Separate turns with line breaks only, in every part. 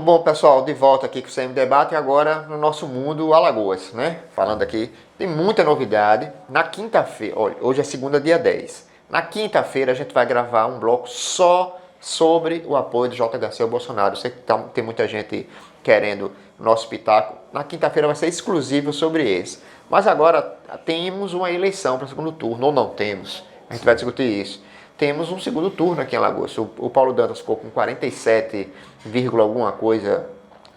bom, pessoal? De volta aqui com o CM Debate, agora no nosso mundo Alagoas, né? Falando aqui, tem muita novidade. Na quinta-feira, olha, hoje é segunda, dia 10. Na quinta-feira a gente vai gravar um bloco só sobre o apoio do JHC ao Bolsonaro. Eu sei que tem muita gente querendo nosso pitaco. Na quinta-feira vai ser exclusivo sobre esse. Mas agora temos uma eleição para o segundo turno, ou não temos. A gente vai discutir isso. Temos um segundo turno aqui em Alagoas. O Paulo Dantas ficou com 47, alguma coisa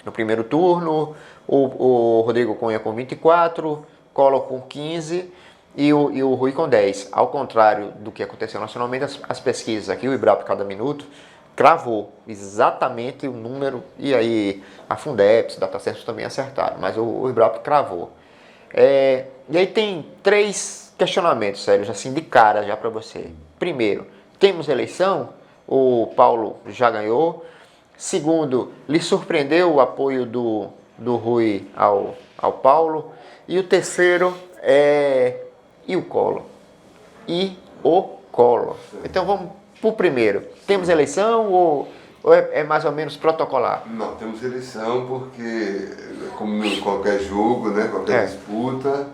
no primeiro turno, o Rodrigo Cunha com 24, Collor com 15 e o Rui com 10. Ao contrário do que aconteceu nacionalmente, as pesquisas aqui, o Ibrap Cada Minuto, cravou exatamente o número, e aí a Fundep, o Datacenso também acertaram, mas o Ibrap cravou. E aí tem 3 questionamentos sérios, assim, de cara já para você. Primeiro, temos eleição? O Paulo já ganhou. Segundo, lhe surpreendeu o apoio do Rui ao Paulo? E o terceiro e o Collor? E o Collor. Então vamos para o primeiro. Temos eleição ou é mais ou menos protocolar?
Não, temos eleição porque, como em qualquer jogo, né, qualquer disputa,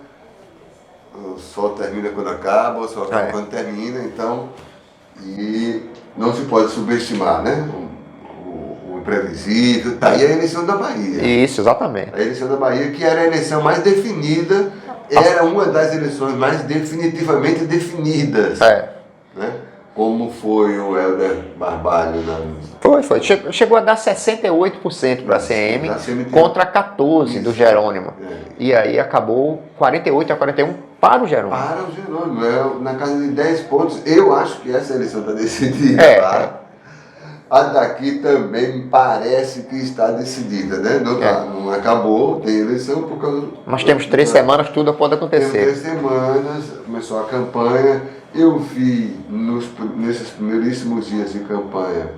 o sol termina quando acaba, o sol acaba quando termina, então, e não se pode subestimar, né, o imprevisível. Tá aí a eleição da Bahia.
Isso, exatamente.
A eleição da Bahia, que era a eleição mais definida, era uma das eleições mais definitivamente definidas. Né? Como foi o Helder Barbalho
Foi. Chegou a dar 68% para a CM contra 14% do Jerônimo. E aí acabou 48-41 para o Jerônimo.
Para o Jerônimo, na casa de 10 pontos. Eu acho que essa eleição está decidida. A daqui também parece que está decidida, né? Não acabou, tem eleição por causa...
Mas temos 3 semanas, tudo pode acontecer.
Temos 3 semanas, começou a campanha. Eu vi nesses primeiríssimos dias de campanha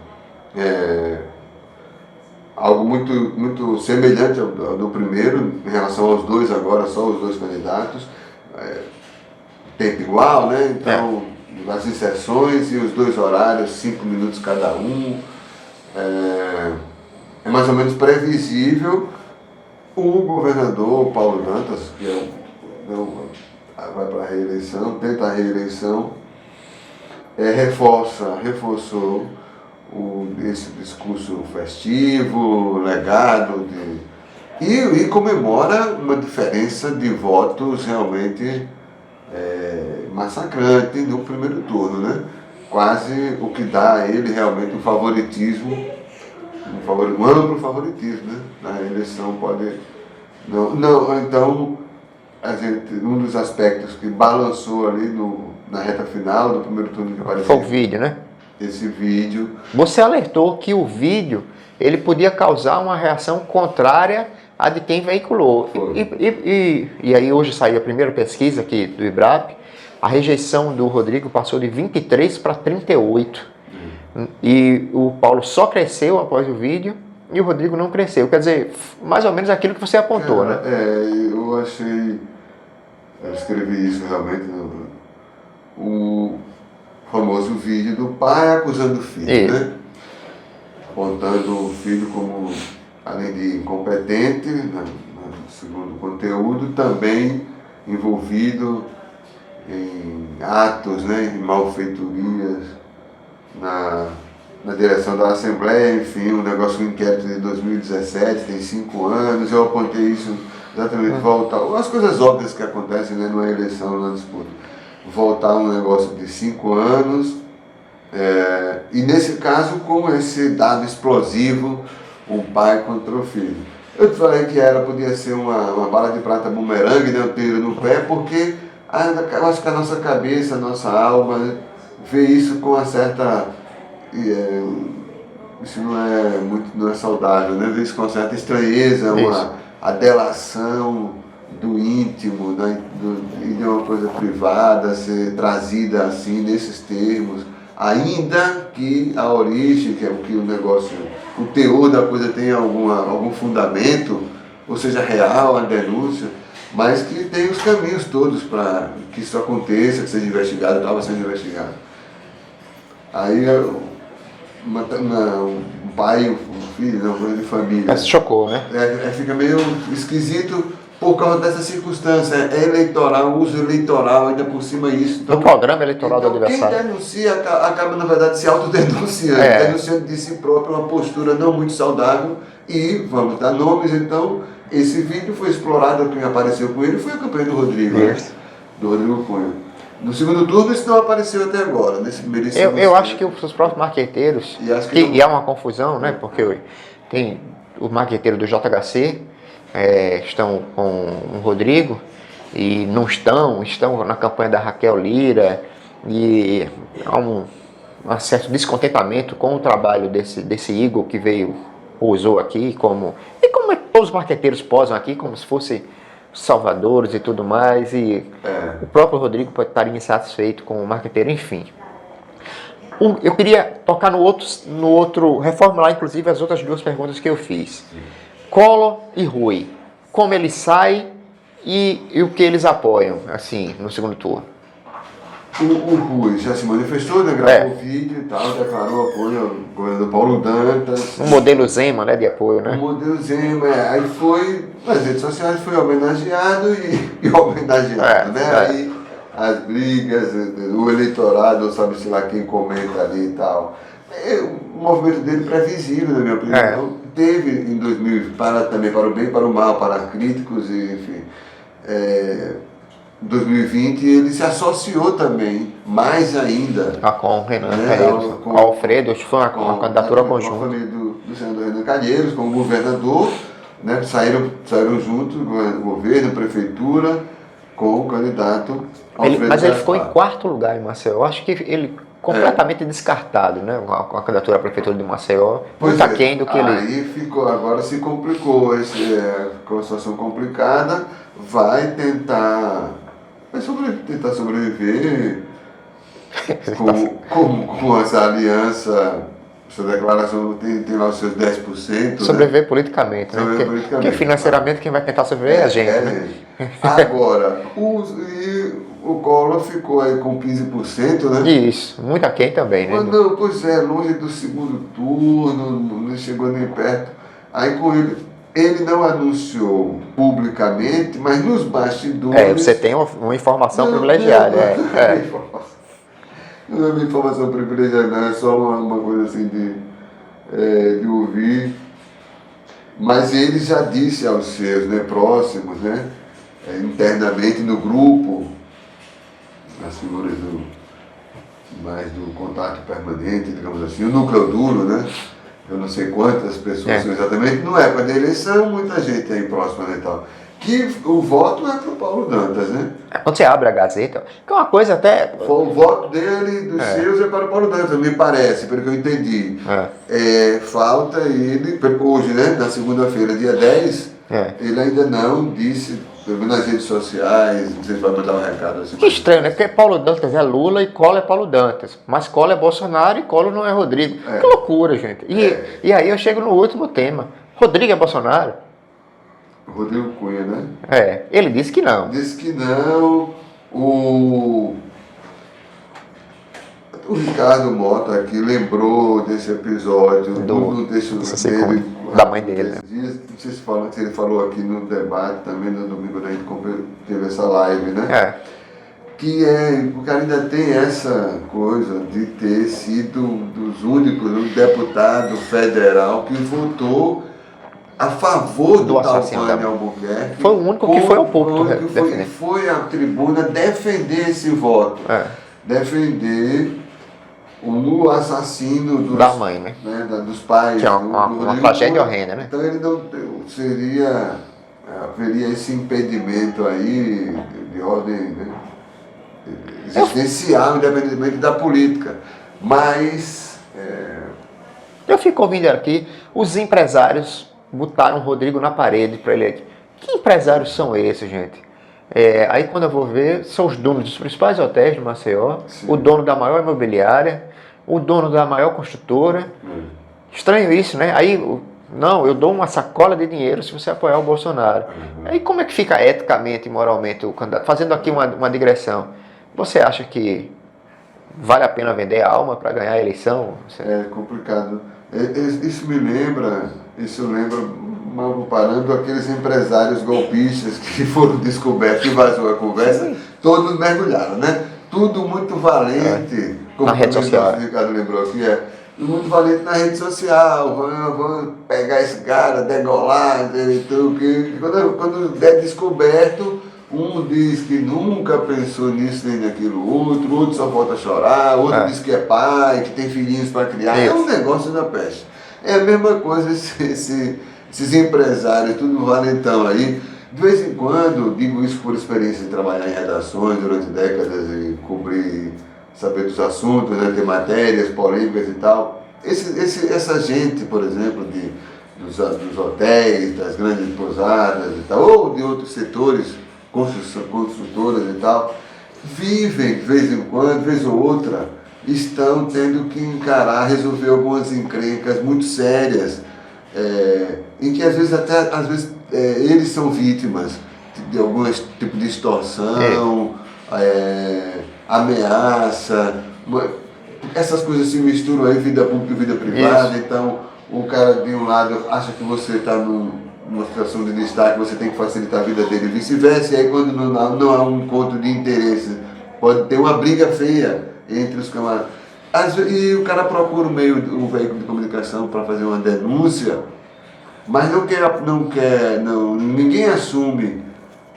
algo muito semelhante ao do primeiro, em relação aos dois agora, só os 2 candidatos. Tempo igual, né? Então, as inserções e os 2 horários, 5 minutos cada um. É mais ou menos previsível. O governador Paulo Dantas, que vai para a reeleição, tenta a reeleição, reforçou esse discurso festivo, legado, e comemora uma diferença de votos realmente massacrante no primeiro turno, né? Quase o que dá a ele realmente um favoritismo, um amplo favoritismo, né? Na eleição pode... Então, um dos aspectos que balançou ali na reta final do primeiro turno que apareceu...
Foi o vídeo, né?
Esse vídeo...
Você alertou que o vídeo ele podia causar uma reação contrária à de quem veiculou. E aí hoje saiu a primeira pesquisa aqui do Ibrap, a rejeição do Rodrigo passou de 23 para 38. E o Paulo só cresceu após o vídeo e o Rodrigo não cresceu. Quer dizer, mais ou menos aquilo que você apontou, né?
Eu escrevi isso realmente o famoso vídeo do pai acusando o filho, né? Apontando o filho como, além de incompetente, segundo o conteúdo, também envolvido em atos, né, em malfeitorias na direção da Assembleia, enfim, um inquérito de 2017, tem 5 anos, eu apontei isso exatamente, voltar, as coisas óbvias que acontecem, né, numa eleição, numa disputa, voltar um negócio de 5 anos, e nesse caso com esse dado explosivo, um pai contra o filho. Eu te falei que podia ser uma bala de prata bumerangue, né, um tiro no pé, porque eu acho que a nossa cabeça, a nossa alma vê isso com uma certa... isso não é saudável, né? Vê isso com uma certa estranheza, a delação do íntimo, de uma coisa privada ser trazida assim, nesses termos, ainda que a origem, que é o que o negócio, o teor da coisa tenha algum fundamento, ou seja, real a denúncia, mas que tem os caminhos todos para que isso aconteça, que seja investigado, estava sendo investigado. Aí um pai e um filho, não, coisa de família.
Se chocou, né?
Fica meio esquisito por causa dessa circunstância. É eleitoral, uso eleitoral, ainda por cima isso.
No programa eleitoral do
Então, quem
adversário.
denuncia acaba, na verdade, se autodenunciando, denunciando de si próprio uma postura não muito saudável. E, vamos dar nomes, então, esse vídeo foi explorado, quem apareceu com ele foi a campanha do Rodrigo, né? Do Rodrigo Cunha. No segundo turno isso não apareceu até agora, nesse primeiro
Eu acho que os próprios marqueteiros, e é uma confusão, né? Porque tem o marqueteiro do JHC, estão com o Rodrigo e não estão na campanha da Raquel Lira, e há um certo descontentamento com o trabalho desse Igor que pousou aqui, como todos os marqueteiros posam aqui, como se fossem salvadores e tudo mais, e o próprio Rodrigo pode estar insatisfeito com o marqueteiro, enfim. Eu queria tocar no outro, reformular inclusive as outras duas perguntas que eu fiz. Collor e Rui, como eles saem e o que eles apoiam, assim, no segundo turno?
O Rui já se manifestou, né? Gravou vídeo e tal, declarou apoio ao governo do Paulo Dantas.
Um modelo Zema, né, de apoio, né?
Um modelo Zema, aí foi, nas redes sociais foi homenageado e homenageado, né? Aí as brigas, o eleitorado, sabe-se lá quem comenta ali e tal. O movimento dele previsível, na minha opinião. Teve em 2000, também para o bem e para o mal, para críticos, e, enfim. Em 2020 ele se associou também, mais ainda.
Com o Renan Calheiros, com o Alfredo, acho que foi uma candidatura conjunta.
Com a família do senador Renan Calheiros, como governador, né, saíram juntos, governo, prefeitura, com o candidato Alfredo.
Mas ele ficou em quarto lugar em Maceió. Eu acho que ele completamente descartado, né? Com a candidatura à prefeitura de Maceió, muito aquém do que ele...
Aí ficou, agora se complicou, com uma situação complicada, vai tentar sobreviver com essa aliança, essa declaração tem lá os seus 10%.
Sobreviver, né? Politicamente, né? Porque financeiramente quem vai tentar sobreviver é a gente, né?
Agora, o Collor ficou aí com 15%, né?
Isso, muito aquém também, né?
Pois longe do segundo turno, não chegou nem perto. Aí com ele não anunciou publicamente, mas nos bastidores...
você tem uma informação privilegiada.
Não é uma informação privilegiada, não, é só uma coisa assim de ouvir. Mas ele já disse aos seus, né, próximos, né, internamente no grupo, as figuras mais do contato permanente, digamos assim, o núcleo duro, né? Eu não sei quantas pessoas são exatamente, não é para a eleição, muita gente aí próxima, né, e tal. Que o voto é para o Paulo Dantas, né?
Quando você abre a Gazeta, que é uma coisa até...
O voto dele, dos seus, é para o Paulo Dantas, me parece, pelo que eu entendi. Falta ele, hoje, né, na segunda-feira, dia 10, ele ainda não disse, pelo menos nas redes sociais, não sei se vai mandar um recado assim.
Que estranho, né? Porque Paulo Dantas é Lula e Collor é Paulo Dantas. Mas Collor é Bolsonaro e Collor não é Rodrigo. Que loucura, gente. E aí eu chego no último tema. Rodrigo é Bolsonaro?
Rodrigo Cunha, né?
Ele disse que não.
Disse que não. O Ricardo Mota aqui lembrou desse episódio
da mãe dele. Né?
Não sei se ele falou aqui no debate também, no domingo da gente teve essa live, né? Que o cara ainda tem essa coisa de ter sido um dos únicos, um deputado federal que votou a favor do Talvani Albuquerque.
Foi o único que foi ao público
foi à tribuna defender esse voto. Defender o assassino
da mãe, né?
Dos pais.
Que é uma tragédia horrenda, né?
Então ele não haveria esse impedimento aí de ordem, né, existencial, independentemente da política. Mas...
Eu fico ouvindo aqui, os empresários botaram o Rodrigo na parede para ele. Que empresários são esses, gente? Aí quando eu vou ver, são os donos dos principais hotéis de Maceió, o dono da maior imobiliária, o dono da maior construtora. Estranho isso, né? Aí, eu dou uma sacola de dinheiro se você apoiar o Bolsonaro. Aí como é que fica eticamente e moralmente o candidato? Fazendo aqui uma digressão. Você acha que vale a pena vender a alma para ganhar a eleição?
É complicado. Isso me lembra, isso lembra, mal comparando, aqueles empresários golpistas que foram descobertos e vazou a conversa, todos mergulharam, né? Tudo muito valente, como
Na rede social.
o Ricardo lembrou aqui, muito valente na rede social, vamos pegar esse cara, degolar, que quando é descoberto, um diz que nunca pensou nisso nem naquilo outro só volta a chorar, outro diz que é pai, que tem filhinhos para criar. É um negócio da peste. É a mesma coisa esses empresários, tudo valentão aí. De vez em quando, digo isso por experiência de trabalhar em redações durante décadas e cobrir, saber dos assuntos, né, ter matérias polêmicas e tal. Essa gente, por exemplo, dos hotéis, das grandes pousadas e tal, ou de outros setores, construtoras e tal, vivem de vez em quando, de vez ou outra, estão tendo que encarar, resolver algumas encrencas muito sérias, em que às vezes eles são vítimas de algum tipo de extorsão, ameaça, essas coisas se misturam aí, vida pública e vida privada. Então o cara de um lado acha que você está numa situação de destaque, você tem que facilitar a vida dele e vice-versa, e aí quando não há um encontro de interesse, pode ter uma briga feia entre os camaradas. E o cara procura um veículo de comunicação para fazer uma denúncia, mas ninguém assume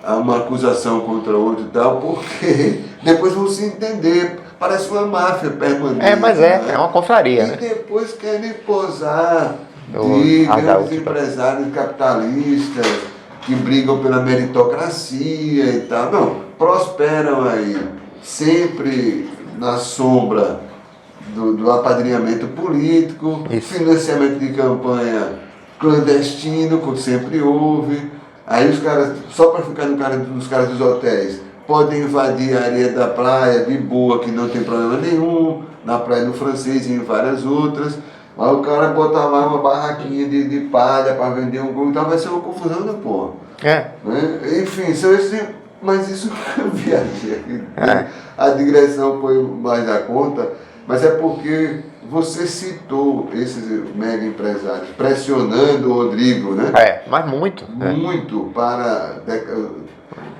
uma acusação contra outro e tal, porque depois vão se entender, parece uma máfia permanente.
Mas é uma confraria, né?
E depois querem posar de grandes empresários capitalistas que brigam pela meritocracia e tal. Não, prosperam aí, sempre na sombra do apadrinhamento político, financiamento de campanha clandestino, como sempre houve. Aí os caras, só para ficar nos caras dos hotéis, podem invadir a areia da praia de boa, que não tem problema nenhum, na Praia do Francês e em várias outras. Mas o cara botar lá uma barraquinha de palha para vender um gol, então vai ser uma confusão da porra. Né? Enfim, são esses. Mas isso eu viajei. A digressão foi mais da conta, mas é porque você citou esses mega empresários pressionando o Rodrigo, né?
Mas muito.
Muito para.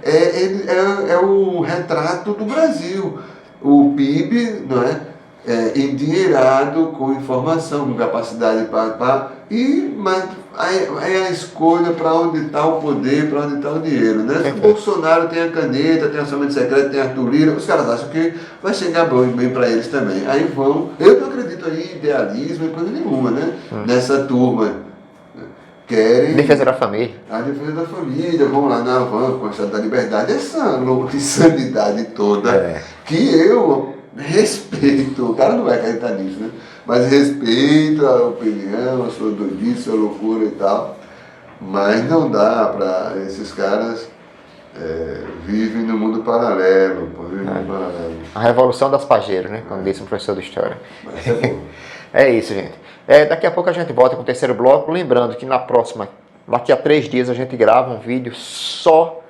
É o retrato do Brasil. O PIB, não é? Endinheirado com informação, com capacidade mas é a escolha para onde está o poder, para onde está o dinheiro, né? O Bolsonaro tem a caneta, tem orçamento secreto, tem Arthur Lira, os caras acham que vai chegar bem para eles também. Aí vão, eu não acredito aí em idealismo e coisa nenhuma, né? Nessa turma. Querem
defesa da família.
A defesa da família, vamos lá na van com a Estado da Liberdade, essa louca insanidade toda, que eu respeito, o cara não vai acreditar nisso, né? Mas respeito a opinião, a sua doidice, a sua loucura e tal, mas não dá para esses caras vivem no mundo paralelo,
A revolução das pajeiras, né? Como disse um professor de história.
Mas
é isso, gente. Daqui a pouco a gente volta com o terceiro bloco, lembrando que daqui a 3 dias a gente grava um vídeo só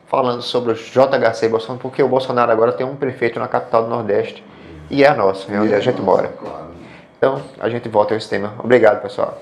falando sobre o JHC Bolsonaro, porque o Bolsonaro agora tem um prefeito na capital do Nordeste e é a nossa, é onde a gente mora. Então a gente volta a esse tema. Obrigado, pessoal.